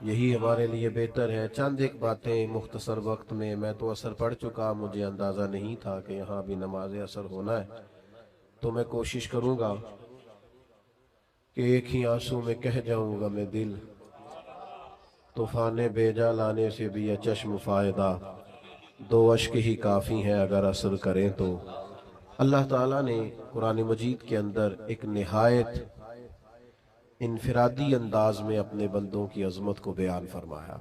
یہی ہمارے لیے بہتر ہے۔ چند ایک باتیں مختصر وقت میں، میں تو عصر پڑھ چکا، مجھے اندازہ نہیں تھا کہ یہاں بھی نماز عصر ہونا ہے، تو میں کوشش کروں گا کہ ایک ہی آنسو میں کہہ جاؤں گا میں دل، طوفان بیجا لانے سے بھی یہ چشم فائدہ، دو اشک ہی کافی ہیں اگر عصر کریں تو۔ اللہ تعالیٰ نے قرآن مجید کے اندر ایک نہایت انفرادی انداز میں اپنے بندوں کی عظمت کو بیان فرمایا۔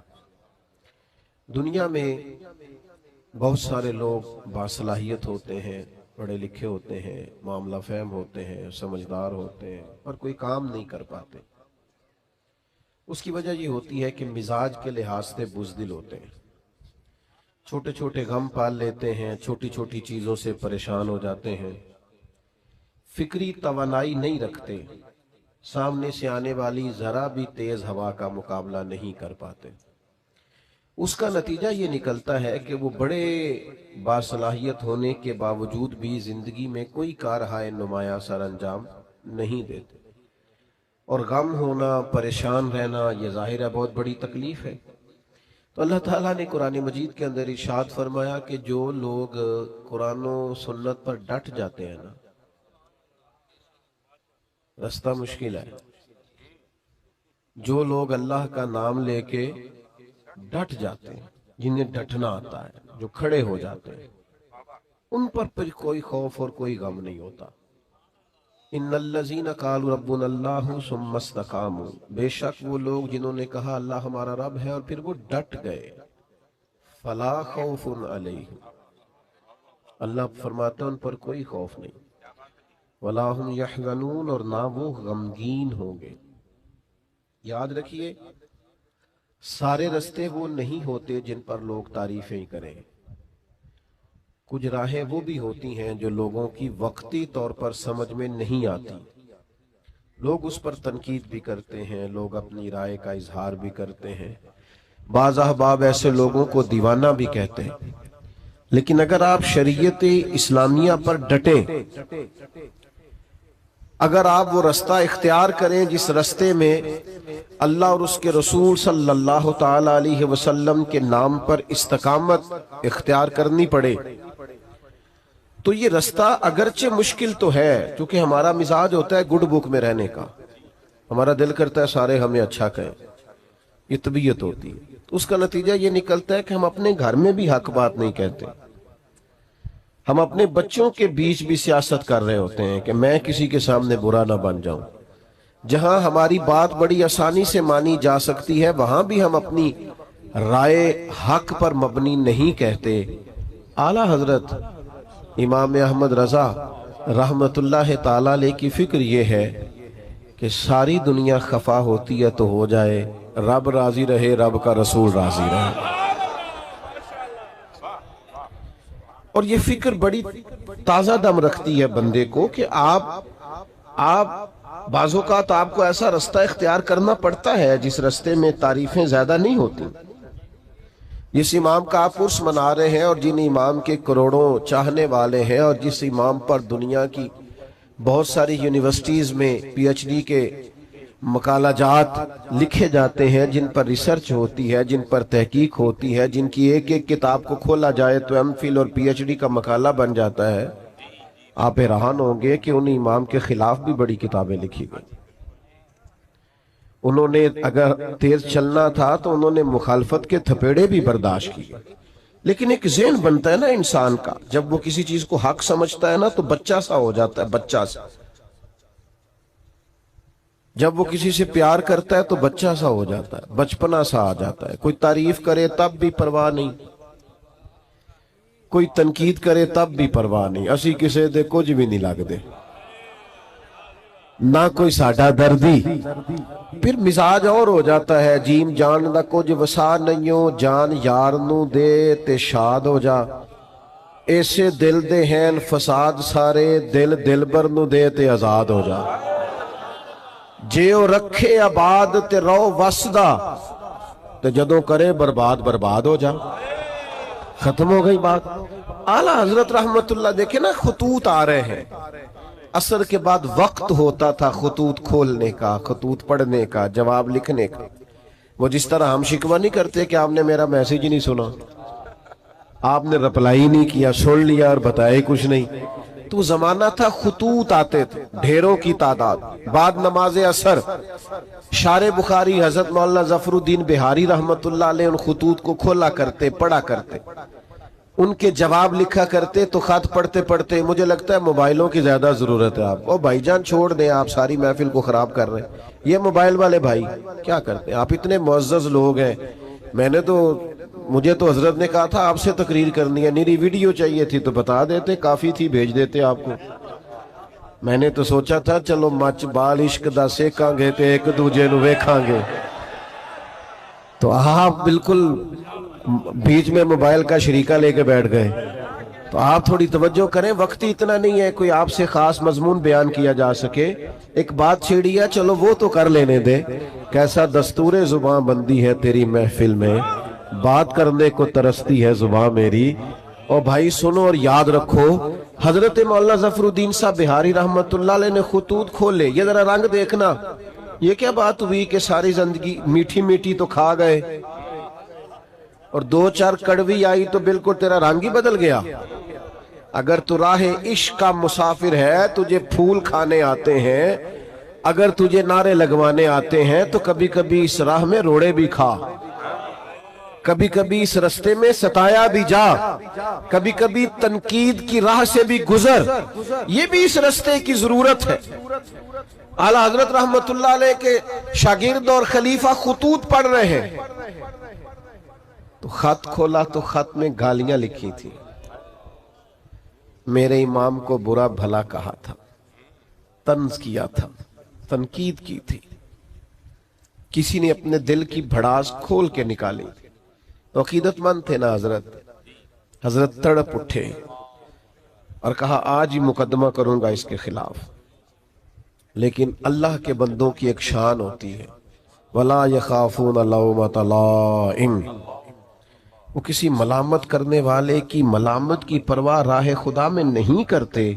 دنیا میں بہت سارے لوگ باصلاحیت ہوتے ہیں، پڑھے لکھے ہوتے ہیں، معاملہ فہم ہوتے ہیں، سمجھدار ہوتے ہیں، اور کوئی کام نہیں کر پاتے۔ اس کی وجہ یہ ہوتی ہے کہ مزاج کے لحاظ سے بزدل ہوتے ہیں، چھوٹے چھوٹے غم پال لیتے ہیں، چھوٹی چھوٹی چیزوں سے پریشان ہو جاتے ہیں، فکری توانائی نہیں رکھتے، سامنے سے آنے والی ذرا بھی تیز ہوا کا مقابلہ نہیں کر پاتے۔ اس کا نتیجہ یہ نکلتا ہے کہ وہ بڑے باصلاحیت ہونے کے باوجود بھی زندگی میں کوئی کارہائے نمایاں سر انجام نہیں دیتے، اور غم ہونا، پریشان رہنا، یہ ظاہر ہے بہت بڑی تکلیف ہے۔ تو اللہ تعالیٰ نے قرآن مجید کے اندر ارشاد فرمایا کہ جو لوگ قرآن و سنت پر ڈٹ جاتے ہیں نا، رستہ مشکل ہے۔ جو لوگ اللہ کا نام لے کے ڈٹ جاتے ہیں، جنہیں ڈٹنا آتا ہے، جو کھڑے ہو جاتے ہیں، ان پر پھر کوئی خوف اور کوئی غم نہیں ہوتا۔ ان الذین قالوا ربنا اللہ ثم استقاموا، بے شک وہ لوگ جنہوں نے کہا اللہ ہمارا رب ہے اور پھر وہ ڈٹ گئے، فلا خوف علیہم، اللہ فرماتا ہے ان پر کوئی خوف نہیں، ولا هم یحزنون، اور نہ وہ غمگین ہوں گے۔ یاد رکھیے، سارے رستے وہ نہیں ہوتے جن پر لوگ تعریفیں کریں، کچھ راہیں وہ بھی ہوتی ہیں جو لوگوں کی وقتی طور پر سمجھ میں نہیں آتی، لوگ اس پر تنقید بھی کرتے ہیں، لوگ اپنی رائے کا اظہار بھی کرتے ہیں، بعض احباب ایسے لوگوں کو دیوانہ بھی کہتے ہیں۔ لیکن اگر آپ شریعت اسلامیہ پر ڈٹیں، اگر آپ وہ رستہ اختیار کریں جس رستے میں اللہ اور اس کے رسول صلی اللہ تعالی علیہ وسلم کے نام پر استقامت اختیار کرنی پڑے، تو یہ رستہ اگرچہ مشکل تو ہے، کیونکہ ہمارا مزاج ہوتا ہے گڈ بک میں رہنے کا، ہمارا دل کرتا ہے سارے ہمیں اچھا کہیں، یہ طبیعت ہوتی ہے۔ اس کا نتیجہ یہ نکلتا ہے کہ ہم اپنے گھر میں بھی حق بات نہیں کہتے، ہم اپنے بچوں کے بیچ بھی سیاست کر رہے ہوتے ہیں کہ میں کسی کے سامنے برا نہ بن جاؤں۔ جہاں ہماری بات بڑی آسانی سے مانی جا سکتی ہے، وہاں بھی ہم اپنی رائے حق پر مبنی نہیں کہتے۔ اعلیٰ حضرت امام احمد رضا رحمت اللہ تعالی علیہ کی فکر یہ ہے کہ ساری دنیا خفا ہوتی ہے تو ہو جائے، رب راضی رہے، رب کا رسول راضی رہے۔ اور یہ فکر بڑی تازہ دم رکھتی ہے بندے کو کہ آپ بعض اوقات آپ کو ایسا رستہ اختیار کرنا پڑتا ہے جس رستے میں تعریفیں زیادہ نہیں ہوتی۔ جس امام کا آپ عرس منا رہے ہیں اور جن امام کے کروڑوں چاہنے والے ہیں، اور جس امام پر دنیا کی بہت ساری یونیورسٹیز میں پی ایچ ڈی کے مقالہ جات لکھے جاتے ہیں، جن پر ریسرچ ہوتی ہے، جن پر تحقیق ہوتی ہے، جن کی ایک ایک کتاب کو کھولا جائے تو ایم فل اور پی ایچ ڈی کا مقالہ بن جاتا ہے، آپ حیران ہوں گے کہ ان امام کے خلاف بھی بڑی کتابیں لکھی گئی۔ انہوں نے اگر تیز چلنا تھا تو انہوں نے مخالفت کے تھپیڑے بھی برداشت کیے۔ لیکن ایک ذہن بنتا ہے نا انسان کا، جب وہ کسی چیز کو حق سمجھتا ہے نا تو بچہ سا ہو جاتا ہے، بچہ سا۔ جب وہ کسی سے پیار کرتا ہے تو بچہ سا ہو جاتا ہے، بچپنا سا آ جاتا ہے۔ کوئی تعریف کرے تب بھی پرواہ نہیں، کوئی تنقید کرے تب بھی پرواہ نہیں، اسی کسے دے کچھ بھی نہیں لگ دے، نہ کوئی ساڈا دردی۔ پھر مزاج اور ہو جاتا ہے، جیم جان دا کچھ وسا نہیوں، جان یار نو دے تے شاد ہو جا، ایسے دل دے ہیں فساد سارے، دل دلبر نو دے تے آزاد ہو جا، جے او رکھے آباد تے رو وسدا، تے جدوں کرے برباد برباد ہو جا۔ ختم ہو گئی بات۔ اعلیٰ حضرت رحمت اللہ دیکھیں نا، خطوط آ رہے ہیں، عصر کے بعد وقت ہوتا تھا خطوط کھولنے کا، خطوط پڑھنے کا، جواب لکھنے کا۔ وہ جس طرح ہم شکوہ نہیں کرتے کہ آپ نے میرا میسج ہی نہیں سنا، آپ نے رپلائی نہیں کیا، سن لیا اور بتایا کچھ نہیں۔ تو زمانہ تھا خطوط آتے تھے ڈھیروں کی تعداد، بعد نماز اثر شارح بخاری حضرت مولانا ظفر الدین بہاری رحمت اللہ علیہ ان خطوط کو کھولا کرتے، پڑھا کرتے، ان کے جواب لکھا کرتے۔ تو خط پڑھتے پڑھتے مجھے لگتا ہے موبائلوں کی زیادہ ضرورت ہے آپ کو۔ بھائی جان چھوڑ دیں، آپ ساری محفل کو خراب کر رہے ہیں، یہ موبائل والے بھائی کیا کرتے ہیں؟ آپ اتنے معزز لوگ ہیں، مجھے تو حضرت نے کہا تھا آپ سے تقریر کرنی ہے، میری ویڈیو چاہیے تھی تو بتا دیتے، کافی تھی، بھیج دیتے آپ کو۔ میں نے تو سوچا تھا چلو مچ بال عشق دا سیکاں گے تے ایک دوجے نو ویکھاں گے، تو آپ بالکل بیچ میں موبائل کا شریکہ لے کے بیٹھ گئے۔ تو آپ تھوڑی توجہ کریں، وقت ہی اتنا نہیں ہے کوئی آپ سے خاص مضمون بیان کیا جا سکے۔ ایک بات چھیڑی ہے، چلو وہ تو کر لینے دے۔ کیسا دستور زباں بندی ہے تیری محفل میں، بات کرنے کو ترستی ہے زباں میری۔ اور بھائی سنو اور یاد رکھو، حضرت مولانا ظفر الدین صاحب بہاری رحمت اللہ علیہ نے خطوط کھولے، یہ ذرا رنگ دیکھنا، یہ کیا بات ہوئی کہ ساری زندگی میٹھی میٹھی تو کھا گئے اور دو چار کڑوی آئی تو بالکل تیرا رنگ ہی بدل گیا۔ اگر تو راہ عشق کا مسافر ہے، تجھے پھول کھانے آتے ہیں، اگر تجھے نعرے لگوانے آتے ہیں، تو کبھی کبھی اس راہ میں روڑے بھی کھا، کبھی کبھی اس رستے میں ستایا بھی جا، کبھی کبھی تنقید کی راہ سے بھی گزر، یہ بھی اس رستے کی ضرورت ہے۔ اعلیٰ حضرت رحمت اللہ علیہ کے شاگرد اور خلیفہ خطوط پڑھ رہے ہیں، تو خط کھولا تو خط میں گالیاں لکھی تھی، میرے امام کو برا بھلا کہا تھا، طنز کیا تھا، تنقید کی تھی، کسی نے اپنے دل کی بھڑاس کھول کے نکالی۔ تو عقیدت مند تھے نا حضرت تڑپ اٹھے اور کہا آج ہی مقدمہ کروں گا اس کے خلاف۔ لیکن اللہ کے بندوں کی ایک شان ہوتی ہے، وَلَا يَخَافُونَ لَوْمَةَ لَائِمٍ، وہ کسی ملامت کرنے والے کی ملامت کی پرواہ راہ خدا میں نہیں کرتے۔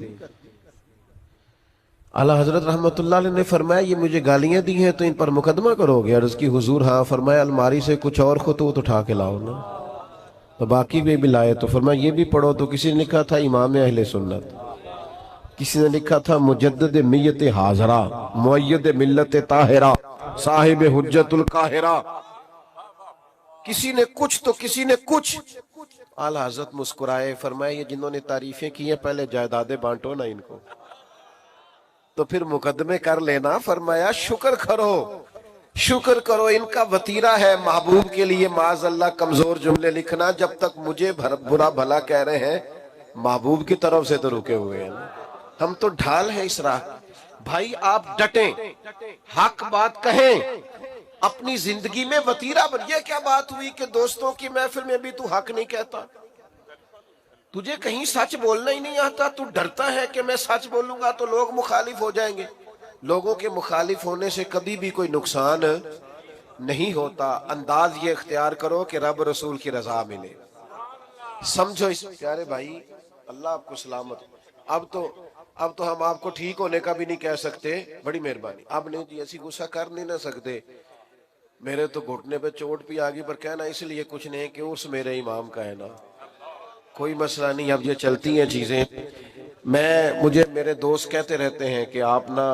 اعلیٰ حضرت رحمت اللہ علیہ نے فرمایا یہ مجھے گالیاں دی ہیں تو ان پر مقدمہ کرو گے؟ عرض کی حضور ہاں۔ فرمایا الماری سے کچھ اور خطوط اٹھا کے لاؤ نا، تو باقی بھی لائے، تو فرمایا یہ بھی پڑھو۔ تو کسی نے لکھا تھا امام اہل سنت، کسی نے لکھا تھا مجدد میت حاضرہ، معید ملت طاہرہ، صاحب حجت القاہرہ، کسی نے کچھ تو کسی نے کچھ۔ اعلیٰ حضرت مسکرائے، فرمایا یہ جنہوں نے تعریفیں کی ہیں پہلے جائیدادیں بانٹو نا ان کو، تو پھر مقدمے کر لینا۔ فرمایا شکر کرو، شکر کرو، ان کا وطیرہ ہے محبوب کے لیے معاذ اللہ کمزور جملے لکھنا، جب تک مجھے برا بھلا کہہ رہے ہیں محبوب کی طرف سے تو رکے ہوئے ہیں، ہم تو ڈھال ہیں اس راہ۔ بھائی آپ ڈٹیں، حق بات کہیں، اپنی زندگی میں وطیرہ بن۔ یہ کیا بات ہوئی کہ دوستوں کی محفل میں بھی تو حق نہیں کہتا؟ تجھے کہیں سچ بولنا ہی نہیں آتا، تو ڈرتا ہے کہ میں سچ بولوں گا تو لوگ مخالف ہو جائیں گے۔ لوگوں کے مخالف ہونے سے کبھی بھی کوئی نقصان نہیں ہوتا۔ انداز یہ اختیار کرو کہ رب رسول کی رضا ملے۔ سمجھو اس پیارے بھائی، اللہ آپ کو سلامت۔ اب تو ہم آپ کو ٹھیک ہونے کا بھی نہیں کہہ سکتے، بڑی مہربانی۔ اب نہیں جی ایسی غصہ کر نہیں نہ سکتے، میرے تو گھٹنے پہ چوٹ بھی آگی، پر کہنا اس لیے کچھ نہیں کہ اس میرے امام کا ہے نا، کوئی مسئلہ نہیں۔ اب یہ چلتی ہیں چیزیں۔ مجھے میرے دوست کہتے رہتے ہیں کہ آپ نا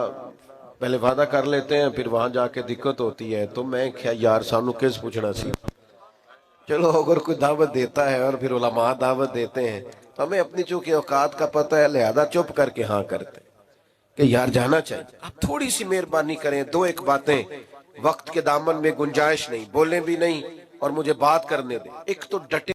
پہلے وعدہ کر لیتے ہیں پھر وہاں جا کے دقت ہوتی ہے، تو میں کیا یار سانو کس پوچھنا سی، چلو اگر کوئی دعوت دیتا ہے اور پھر علماء دعوت دیتے ہیں تو ہمیں اپنی چونکہ اوقات کا پتہ ہے، لہذا چپ کر کے ہاں کرتے کہ یار جانا چاہیے۔ آپ تھوڑی سی مہربانی کریں، دو ایک باتیں، وقت کے دامن میں گنجائش نہیں، بولیں بھی نہیں اور مجھے بات کرنے دیں۔ ایک تو ڈٹے